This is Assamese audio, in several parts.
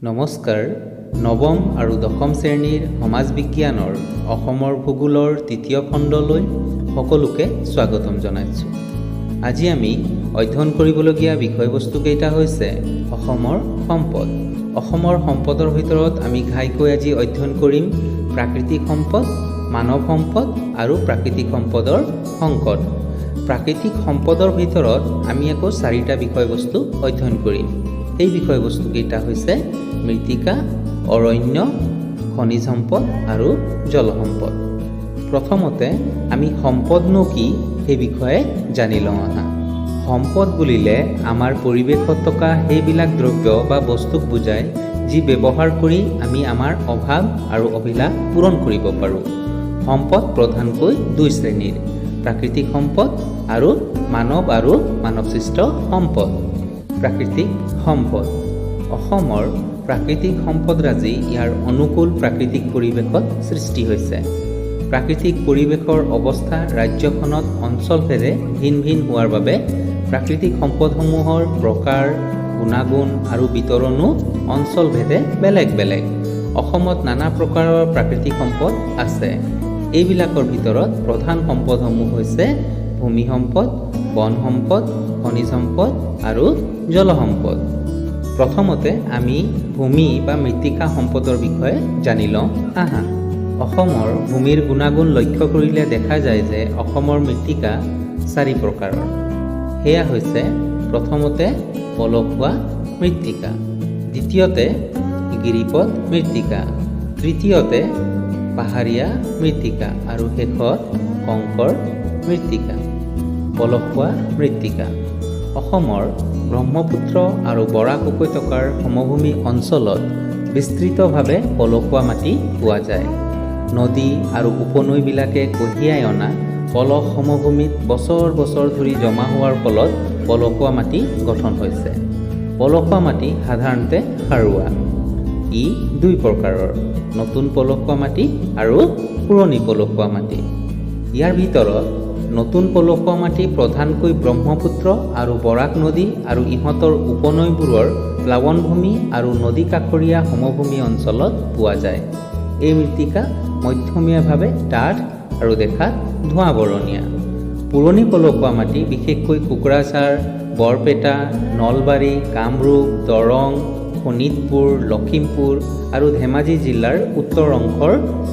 নমস্কাৰ। নৱম আৰু দশম শ্ৰেণীৰ সমাজ বিজ্ঞানৰ অসমৰ ভূগোলৰ তৃতীয় খণ্ডলৈ সকলোকে স্বাগতম জনাইছোঁ। আজি আমি অধ্যয়ন কৰিবলগীয়া বিষয়বস্তুকেইটা হৈছে অসমৰ সম্পদ। অসমৰ সম্পদৰ ভিতৰত আমি ঘাইকৈ আজি অধ্যয়ন কৰিম প্ৰাকৃতিক সম্পদ, মানৱ সম্পদ আৰু প্ৰাকৃতিক সম্পদৰ সংকট। প্ৰাকৃতিক সম্পদৰ ভিতৰত আমি আকৌ 4টা বিষয়বস্তু অধ্যয়ন কৰিম। এই বিষয়বস্তুকেইটা হৈছে মৃত্তিকা, অৰণ্য, খনিজ সম্পদ আৰু জলসম্পদ। প্ৰথমতে আমি সম্পদনো কি সেই বিষয়ে জানি লওঁ আহা। সম্পদ বুলিলে আমাৰ পৰিৱেশত থকা সেইবিলাক দ্ৰব্য বা বস্তুক বুজায় যি ব্যৱহাৰ কৰি আমি আমাৰ অভাৱ আৰু অভিলাষ পূৰণ কৰিব পাৰোঁ। সম্পদ প্ৰধানকৈ 2 শ্ৰেণীৰ, প্ৰাকৃতিক সম্পদ আৰু মানৱসৃষ্ট সম্পদ। প্ৰাকৃতিক সম্পদ। অসমৰ প্ৰাকৃতিক সম্পদৰাজি ইয়াৰ অনুকূল প্ৰাকৃতিক পৰিৱেশত সৃষ্টি হৈছে। প্ৰাকৃতিক পৰিৱেশৰ অৱস্থা ৰাজ্যখনত অঞ্চলভেদে ভিন ভিন হোৱাৰ বাবে প্ৰাকৃতিক সম্পদসমূহৰ প্ৰকাৰ, গুণাগুণ আৰু বিতৰণো অঞ্চলভেদে বেলেগ বেলেগ। অসমত নানা প্ৰকাৰৰ প্ৰাকৃতিক সম্পদ আছে। এইবিলাকৰ ভিতৰত প্ৰধান সম্পদসমূহ হৈছে ভূমি সম্পদ, বন সম্পদ, খনিজ সম্পদ আৰু জলসম্পদ। প্ৰথমতে আমি ভূমি বা মৃত্তিকা সম্পদৰ বিষয়ে জানি লওঁ আহা। অসমৰ ভূমিৰ গুণাগুণ লক্ষ্য কৰিলে দেখা যায় যে অসমৰ মৃত্তিকা 4 প্ৰকাৰৰ। সেয়া হৈছে প্ৰথমতে পলসুৱা মৃত্তিকা, দ্বিতীয়তে গিৰিপথ মৃত্তিকা, তৃতীয়তে পাহাৰীয়া মৃত্তিকা আৰু শেষত কংকৰ মৃত্তিকা। পলসুৱা মৃত্তিকা। অসমৰ ব্ৰহ্মপুত্ৰ আৰু বৰাক উপত্যকাৰ সমভূমি অঞ্চলত বিস্তৃতভাৱে পলসুৱা মাটি পোৱা যায়। নদী আৰু উপনৈবিলাকে কঢ়িয়াই অনা পলস সমভূমিত বছৰ বছৰ ধৰি জমা হোৱাৰ ফলত পলসুৱা মাটি গঠন হৈছে। পলসুৱা মাটি সাধাৰণতে সাৰুৱা। ই 2 প্ৰকাৰৰ, নতুন পলসুৱা মাটি আৰু পুৰণি পলসুৱা মাটি। ইয়াৰ ভিতৰত নতুন পলসুৱা মাটি প্ৰধানকৈ ব্ৰহ্মপুত্ৰ আৰু বৰাক নদী আৰু ইহঁতৰ উপনৈবোৰৰ প্লাৱনভূমি আৰু নদী কাষৰীয়া সমভূমি অঞ্চলত পোৱা যায়। এই মৃত্তিকা মধ্যমীয়াভাৱে ডাঠ আৰু দেখাত ধোঁৱা বৰণীয়া। পুৰণি পলসুৱা মাটি বিশেষকৈ কোকৰাঝাৰ, বৰপেটা, নলবাৰী, কামৰূপ, দৰং, শোণিতপুৰ, লখিমপুৰ আৰু ধেমাজি জিলাৰ উত্তৰ অংশৰ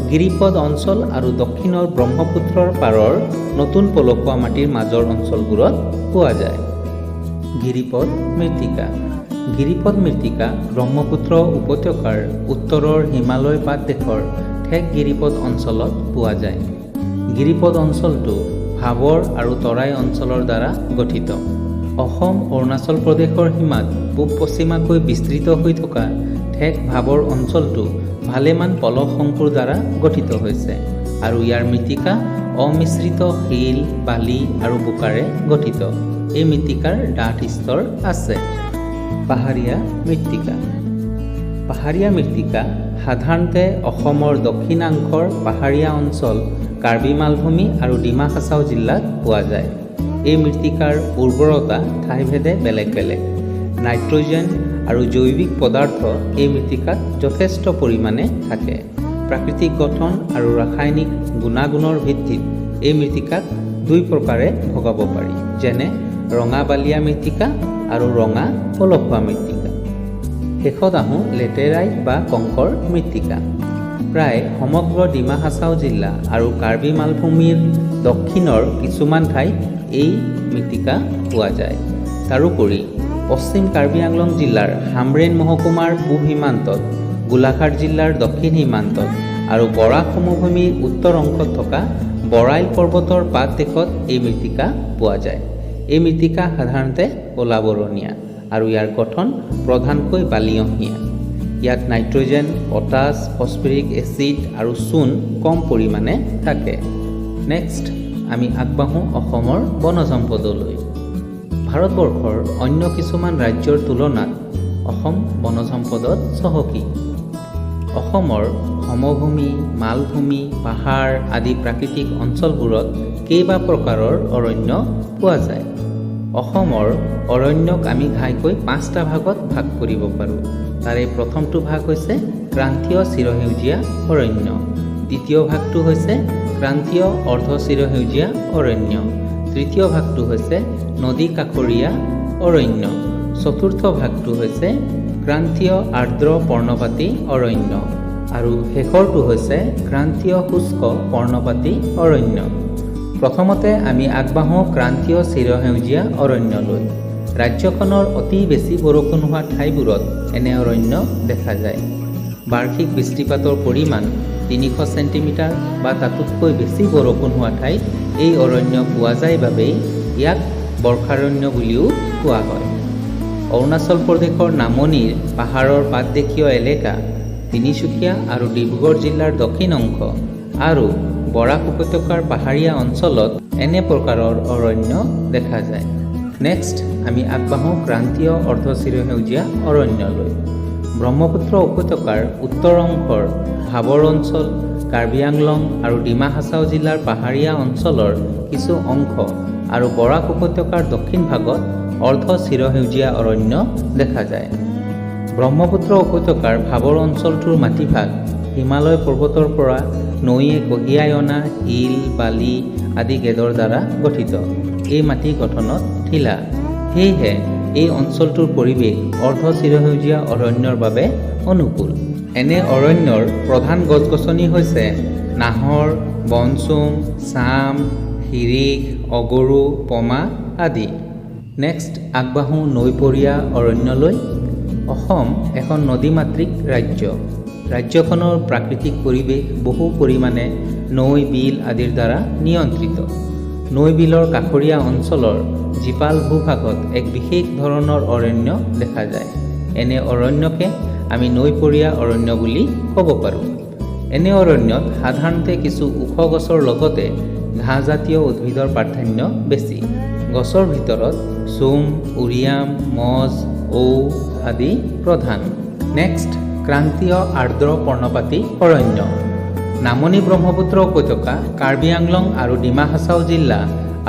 গিৰিপথ অঞ্চল আৰু দক্ষিণৰ ব্ৰহ্মপুত্ৰৰ পাৰৰ নতুন পলসুৱা মাটিৰ মাজৰ অঞ্চলবোৰত পোৱা যায়। গিৰিপথ মৃত্তিকা। গিৰিপথ মৃত্তিকা ব্ৰহ্মপুত্ৰ উপত্যকাৰ উত্তৰৰ হিমালয় পাদদেশৰ ঠেক গিৰিপথ অঞ্চলত পোৱা যায়। গিৰিপথ অঞ্চলটো ভাবৰ আৰু তৰাই অঞ্চলৰ দ্বাৰা গঠিত। অসম অৰুণাচল প্ৰদেশৰ সীমাত পূব পশ্চিমাকৈ বিস্তৃত হৈ থকা ঠেক ভাবৰ অঞ্চলটো ভালেমান পলস শংকুৰ দ্বাৰা গঠিত হৈছে আৰু ইয়াৰ মৃত্তিকা অমিশ্ৰিত শিল, বালি আৰু বোকাৰে গঠিত। এই মৃত্তিকাৰ ডাঠ স্তৰ আছে। পাহাৰীয়া মৃত্তিকা। পাহাৰীয়া মৃত্তিকা সাধাৰণতে অসমৰ দক্ষিণাংশৰ পাহাৰীয়া অঞ্চল কাৰ্বি মালভূমি আৰু ডিমা হাছাও জিলাত পোৱা যায়। এই মৃত্তিকাৰ উৰ্বৰতা ঠাইভেদে বেলেগ বেলেগ। নাইট্ৰজেন আৰু জৈৱিক পদাৰ্থ এই মৃত্তিকাত যথেষ্ট পৰিমাণে থাকে। প্ৰাকৃতিক গঠন আৰু ৰাসায়নিক গুণাগুণৰ ভিত্তিত এই মৃত্তিকাক 2 প্ৰকাৰে ভগাব পাৰি, যেনে ৰঙা বালিয়া মৃত্তিকা আৰু ৰঙা পলসুৱা মৃত্তিকা। শেষত আহোঁ লেটেৰাইট বা কংকৰ মৃত্তিকা। প্ৰায় সমগ্ৰ ডিমা হাছাও জিলা আৰু কাৰ্বি মালভূমিৰ দক্ষিণৰ কিছুমান ঠাইত এই মৃত্তিকা পোৱা যায়। তাৰোপৰি পশ্চিম কাৰ্বি আংলং জিলাৰ হামৰেন মহকুমাৰ পূব সীমান্তত, গোলাঘাট জিলাৰ দক্ষিণ সীমান্তত আৰু বৰাক সমভূমিৰ উত্তৰ অংশত থকা বৰাইল পৰ্বতৰ পাদদেশত এই মৃত্তিকা পোৱা যায়। এই মৃত্তিকা সাধাৰণতে ক'লা বৰণীয়া আৰু ইয়াৰ গঠন প্ৰধানকৈ বালিয়হীয়া। ইয়াত নাইট্ৰজেন, পটাছ, ফছফৰিক এচিড আৰু চূণ কম পৰিমাণে থাকে। নেক্সট আমি আগবাঢ়োঁ অসমৰ বনজ সম্পদলৈ। ভাৰতবৰ্ষৰ অন্য কিছুমান ৰাজ্যৰ তুলনাত অসম বনজ সম্পদত চহকী। অসমৰ সমভূমি, মালভূমি, পাহাৰ আদি প্ৰাকৃতিক অঞ্চলবোৰত কেইবা প্ৰকাৰৰ অৰণ্য পোৱা যায়। অসমৰ অৰণ্যক আমি ঘাইকৈ 5টা ভাগত ভাগ কৰিব পাৰোঁ। তাৰে প্ৰথমটো ভাগ হৈছে ক্ৰান্তীয় চিৰসেউজীয়া অৰণ্য, দ্বিতীয় ভাগটো হৈছে ক্ৰান্তীয় অৰ্ধ চিৰসেউজীয়া অৰণ্য, তৃতীয় ভাগটো হৈছে নদী কাষৰীয়া অৰণ্য, চতুৰ্থ ভাগটো হৈছে ক্ৰান্তীয় আৰ্দ্ৰ পৰ্ণপাতী অৰণ্য আৰু শেষৰটো হৈছে ক্ৰান্তীয় শুষ্ক পৰ্ণপাতী অৰণ্য। প্ৰথমতে আমি আগবাঢ়োঁ ক্ৰান্তীয় চিৰসেউজীয়া অৰণ্যলৈ। ৰাজ্যখনৰ অতি বেছি বৰষুণ হোৱা ঠাইবোৰত এনে অৰণ্য দেখা যায়। বাৰ্ষিক বৃষ্টিপাতৰ পৰিমাণ 300 চেণ্টিমিটাৰ বা তাতোতকৈ বেছি বৰষুণ হোৱা ঠাইত এই অৰণ্য পোৱা যায় বাবেই ইয়াক বৰ্ষাৰণ্য বুলিও কোৱা হয়। অৰুণাচল প্ৰদেশৰ নামনিৰ পাহাৰৰ পাতদেশীয় এলেকা, তিনিচুকীয়া আৰু ডিব্ৰুগড় জিলাৰ দক্ষিণ অংশ আৰু বৰাক উপত্যকাৰ পাহাৰীয়া অঞ্চলত এনে প্ৰকাৰৰ অৰণ্য দেখা যায়। নেক্সট আমি আগবাঢ়োঁ ক্ৰান্তীয় অৰ্ধ চিৰসেউজীয়া অৰণ্যলৈ। ব্ৰহ্মপুত্ৰ উপত্যকাৰ উত্তৰ অংশৰ ভাবৰ অঞ্চল, কাৰ্বি আংলং আৰু ডিমা হাছাও জিলাৰ পাহাৰীয়া অঞ্চলৰ কিছু অংশ আৰু বৰাক উপত্যকাৰ দক্ষিণ ভাগত অৰ্ধ চিৰসেউজীয়া অৰণ্য দেখা যায়। ব্ৰহ্মপুত্ৰ উপত্যকাৰ ভাবৰ অঞ্চলটোৰ মাটিভাগ হিমালয় পৰ্বতৰ পৰা নৈয়ে কঢ়িয়াই অনা শিল, বালি আদি গেদৰ দ্বাৰা গঠিত। এই মাটি গঠনত ঢিলা, সেয়েহে এই অঞ্চলটোৰ পৰিৱেশ অৰ্ধ চিৰসেউজীয়া অৰণ্যৰ বাবে অনুকূল। এনে অৰণ্যৰ প্ৰধান গছ-গছনি হৈছে নাহৰ, বনচুম, চাম, শিৰিষ, অগৰু, পমা আদি। নেক্সট আগবাঢ়োঁ নৈপৰীয়া অৰণ্যলৈ। অসম এখন নদীমাতৃক ৰাজ্য। ৰাজ্যখনৰ প্ৰাকৃতিক পৰিৱেশ বহু পৰিমাণে নৈ, বিল আদিৰ দ্বাৰা নিয়ন্ত্ৰিত। নৈ, বিলৰ কাষৰীয়া অঞ্চলৰ জীপাল ভূভাগত এক বিশেষ ধৰণৰ অৰণ্য দেখা যায়। এনে অৰণ্যকে আমি নৈপৰীয়া অৰণ্য বুলি ক'ব পাৰোঁ। এনে অৰণ্যত সাধাৰণতে কিছু ওখ গছৰ লগতে ঘাঁহজাতীয় উদ্ভিদৰ প্ৰাধান্য বেছি। গছৰ ভিতৰত চুম, উৰিয়াম, মজ, ঔ আদি প্ৰধান। নেক্সট ক্ৰান্তীয় আৰ্দ্ৰ পৰ্ণপাতী অৰণ্য। নামনি ব্ৰহ্মপুত্ৰ উপত্যকা, কাৰ্বি আংলং আৰু ডিমা হাছাও জিলা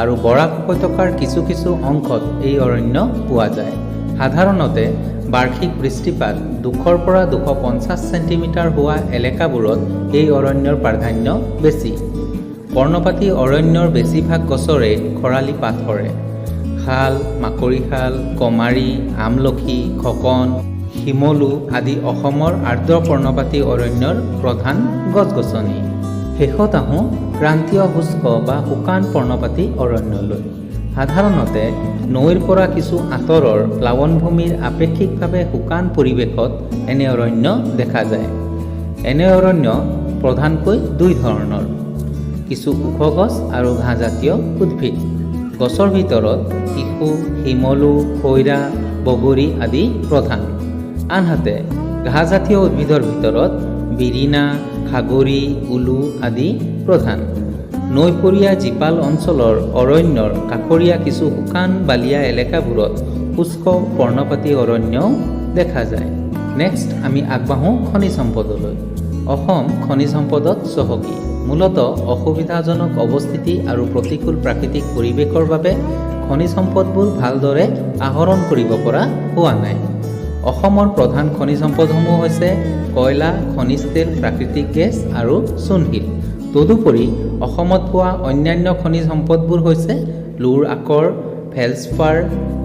আৰু বৰাক উপত্যকাৰ কিছু কিছু অংশত এই অৰণ্য পোৱা যায়। সাধাৰণতে বাৰ্ষিক বৃষ্টিপাত 200 পৰা 250 চেণ্টিমিটাৰ হোৱা এলেকাবোৰত এই অৰণ্যৰ প্ৰাধান্য বেছি। পৰ্ণপাতী অৰণ্যৰ বেছিভাগ গছৰে খৰালি পাত সৰে। শাল, মাকৰিশাল, গমাৰি, আমলখি, খকন, শিমলু আদি অসমৰ আৰ্দ্ৰ পৰ্ণপাতী অৰণ্যৰ প্ৰধান গছ-গছনি। শেষত আহোঁ ক্ৰান্তীয় শুষ্ক বা শুকান পৰ্ণপাতী অৰণ্যলৈ। সাধাৰণতে নৈৰ পৰা কিছু আঁতৰৰ প্লাৱনভূমিৰ আপেক্ষিকভাৱে শুকান পৰিৱেশত এনে অৰণ্য দেখা যায়। এনে অৰণ্য প্ৰধানকৈ 2 ধৰণৰ, কিছু ওখ গছ আৰু ঘাঁহজাতীয় উদ্ভিদ। গছৰ ভিতৰত শিশু, শিমলু, খৈৰা, বগৰী আদি প্ৰধান। আনহাতে ঘাঁহজাতীয় উদ্ভিদৰ ভিতৰত বিৰিণা, খাগৰি, উলু আদি প্ৰধান। নৈপৰীয়া জীপাল অঞ্চলৰ অৰণ্যৰ কাষৰীয়া কিছু শুকান বালিয়া এলেকাবোৰত শুষ্ক পৰ্ণপাতী অৰণ্যও দেখা যায়। নেক্সট আমি আগবাঢ়োঁ খনিজ সম্পদলৈ। অসম খনিজ সম্পদত চহকী। মূলতঃ অসুবিধাজনক অৱস্থিতি আৰু প্ৰতিকূল প্ৰাকৃতিক পৰিৱেশৰ বাবে খনিজ সম্পদবোৰ ভালদৰে আহৰণ কৰিব পৰা হোৱা নাই। অসমৰ প্ৰধান খনিজ সম্পদসমূহ হৈছে কয়লা, খনিজ তেল, প্ৰাকৃতিক গেছ আৰু চূণশিল। তদুপৰি অসমত পোৱা অন্যান্য খনিজ সম্পদবোৰ হৈছে লুৰ আকৰ, ফেলস্পাৰ,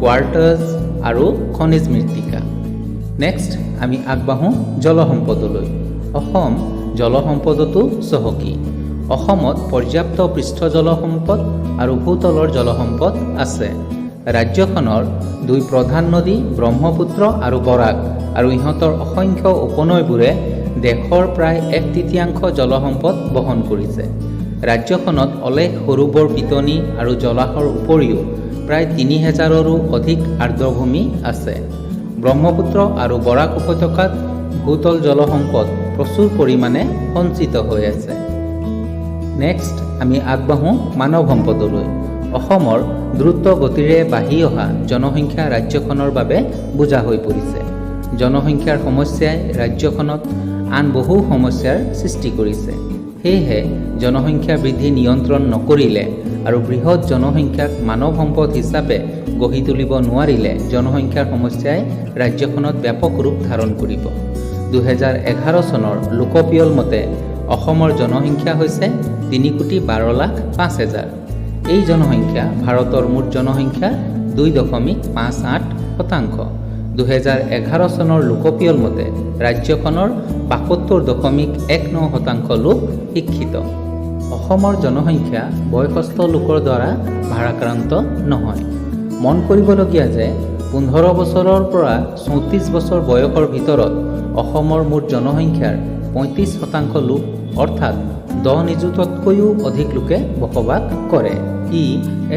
কোৱাৰ্টাছ আৰু খনিজ মৃত্তিকা। নেক্সট আমি আগবাঢ়োঁ জলসম্পদলৈ। অসম জলসম্পদতো চহকী। অসমত পৰ্যাপ্ত পৃষ্ঠ জলসম্পদ আৰু ভূতলৰ জলসম্পদ আছে। ৰাজ্যখনৰ 2 প্ৰধান নদী ব্ৰহ্মপুত্ৰ আৰু বৰাক আৰু ইহঁতৰ অসংখ্য উপনৈবোৰে দেশৰ প্ৰায় 1/3 জলসম্পদ বহন কৰিছে। ৰাজ্যখনত অলেখ সৰু-বৰ পিতনি আৰু জলাশয়ৰ উপৰিও প্ৰায় 3000ৰো অধিক আৰ্দ্ৰভূমি আছে। ব্ৰহ্মপুত্ৰ আৰু বৰাক উপত্যকাত ভূতল জলসম্পদ প্ৰচুৰ পৰিমাণে সঞ্চিত হৈ আছে। নেক্সট আমি আগবাঢ়োঁ মানৱ সম্পদলৈ। অসমৰ দ্ৰুত গতিৰে বাঢ়ি অহা জনসংখ্যা ৰাজ্যখনৰ বাবে বোজা হৈ পৰিছে। জনসংখ্যাৰ সমস্যাই ৰাজ্যখনত আন বহু সমস্যাৰ সৃষ্টি কৰিছে। সেয়েহে জনসংখ্যা বৃদ্ধি নিয়ন্ত্ৰণ নকৰিলে আৰু বৃহৎ জনসংখ্যাক মানৱ সম্পদ হিচাপে গঢ়ি তুলিব নোৱাৰিলে জনসংখ্যাৰ সমস্যাই ৰাজ্যখনত ব্যাপক ৰূপ ধাৰণ কৰিব। 2011 চনৰ লোকপিয়ল মতে অসমৰ জনসংখ্যা হৈছে 3,12,05,000। এই জনসংখ্যা ভাৰতৰ মুঠ জনসংখ্যাৰ 2.58%। 2011 চনৰ লোকপিয়ল মতে ৰাজ্যখনৰ 72.19% লোক শিক্ষিত। অসমৰ জনসংখ্যা বয়সস্থ লোকৰ দ্বাৰা ভাৰাক্ৰান্ত নহয়। মন কৰিবলগীয়া যে 15 বছৰৰ পৰা 34 বছৰ বয়সৰ ভিতৰত অসমৰ মুঠ জনসংখ্যাৰ 35% লোক অৰ্থাৎ 10 নিযুততকৈও অধিক লোকে বসবাস কৰে। ই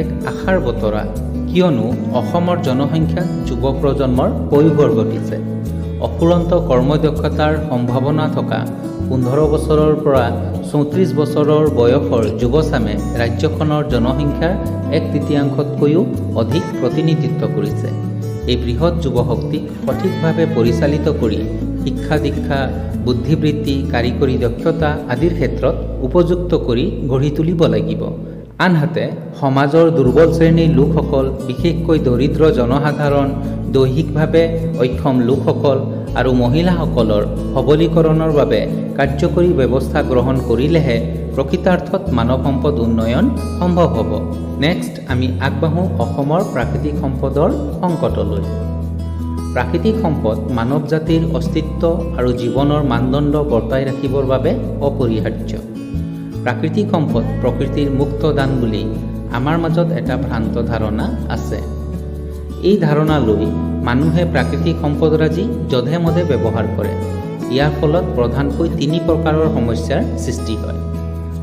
এক আশাৰ বতৰা, কিয়নো অসমৰ জনসংখ্যাত যুৱ প্ৰজন্মৰ পয়োভৰ ঘটিছে। অফুৰন্ত কৰ্মদক্ষতাৰ সম্ভাৱনা থকা 15 বছৰৰ পৰা 34 বছৰৰ বয়সৰ যুৱচামে ৰাজ্যখনৰ জনসংখ্যাৰ 1/3তকৈও অধিক প্ৰতিনিধিত্ব কৰিছে। এই বৃহৎ যুৱশক্তিক সঠিকভাৱে পৰিচালিত কৰি শিক্ষা দীক্ষা, বুদ্ধিবৃত্তি, কাৰিকৰী দক্ষতা আদিৰ ক্ষেত্ৰত উপযুক্ত কৰি গঢ়ি তুলিব লাগিব। আনহাতে সমাজৰ দুৰ্বল শ্ৰেণীৰ লোকসকল, বিশেষকৈ দৰিদ্ৰ জনসাধাৰণ, দৈহিকভাৱে অক্ষম লোকসকল আৰু মহিলাসকলৰ সবলীকৰণৰ বাবে কাৰ্যকৰী ব্যৱস্থা গ্ৰহণ কৰিলেহে প্ৰকৃতাৰ্থত মানৱ সম্পদ উন্নয়ন সম্ভৱ হ'ব। নেক্সট আমি আগবাঢ়োঁ অসমৰ প্ৰাকৃতিক সম্পদৰ সংকটলৈ। প্ৰাকৃতিক সম্পদ মানৱ জাতিৰ অস্তিত্ব আৰু জীৱনৰ মানদণ্ড বৰ্তাই ৰাখিবৰ বাবে অপৰিহাৰ্য। প্ৰাকৃতিক সম্পদ প্ৰকৃতিৰ মুক্ত দান বুলি আমাৰ মাজত এটা ভ্ৰান্ত ধাৰণা আছে। এই ধাৰণা লৈ মানুহে প্ৰাকৃতিক সম্পদৰাজি যধে মধে ব্যৱহাৰ কৰে। ইয়াৰ ফলত প্ৰধানকৈ 3 প্ৰকাৰৰ সমস্যাৰ সৃষ্টি হয়।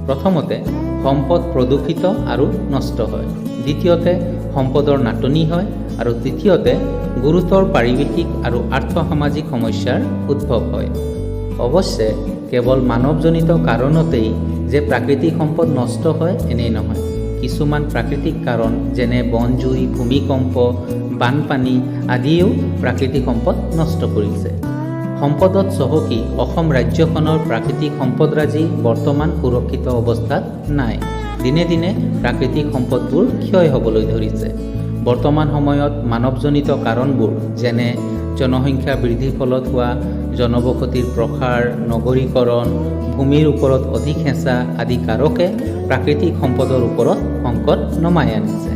প্ৰথমতে সম্পদ প্ৰদূষিত আৰু নষ্ট হয়। দ্বিতীয়তে সম্পদৰ নাটনি হয় আৰু তৃতীয়তে গুৰুতৰ পাৰিৱেশিক আৰু আৰ্থ-সামাজিক সমস্যাৰ উদ্ভৱ হয়। অৱশ্যে কেৱল মানৱজনিত কাৰণতেই যে প্ৰাকৃতিক সম্পদ নষ্ট হয় এনেই নহয়। কিছুমান প্ৰাকৃতিক কাৰণ যেনে বনজুই, ভূমিকম্প, বানপানী আদিয়েও প্ৰাকৃতিক সম্পদ নষ্ট কৰিছে। সম্পদত চহকী অসম ৰাজ্যখনৰ প্ৰাকৃতিক সম্পদৰাজি বৰ্তমান সুৰক্ষিত অৱস্থাত নাই। দিনে দিনে প্ৰাকৃতিক সম্পদবোৰ ক্ষয় হ'বলৈ ধৰিছে। বৰ্তমান সময়ত মানৱজনিত কাৰণবোৰ যেনে জনসংখ্যা বৃদ্ধিৰ ফলত হোৱা জনবসতিৰ প্ৰসাৰ, নগৰীকৰণ, ভূমিৰ ওপৰত অধিক হেঁচা আদি কাৰকে প্ৰাকৃতিক সম্পদৰ ওপৰত সংকট নমাই আনিছে।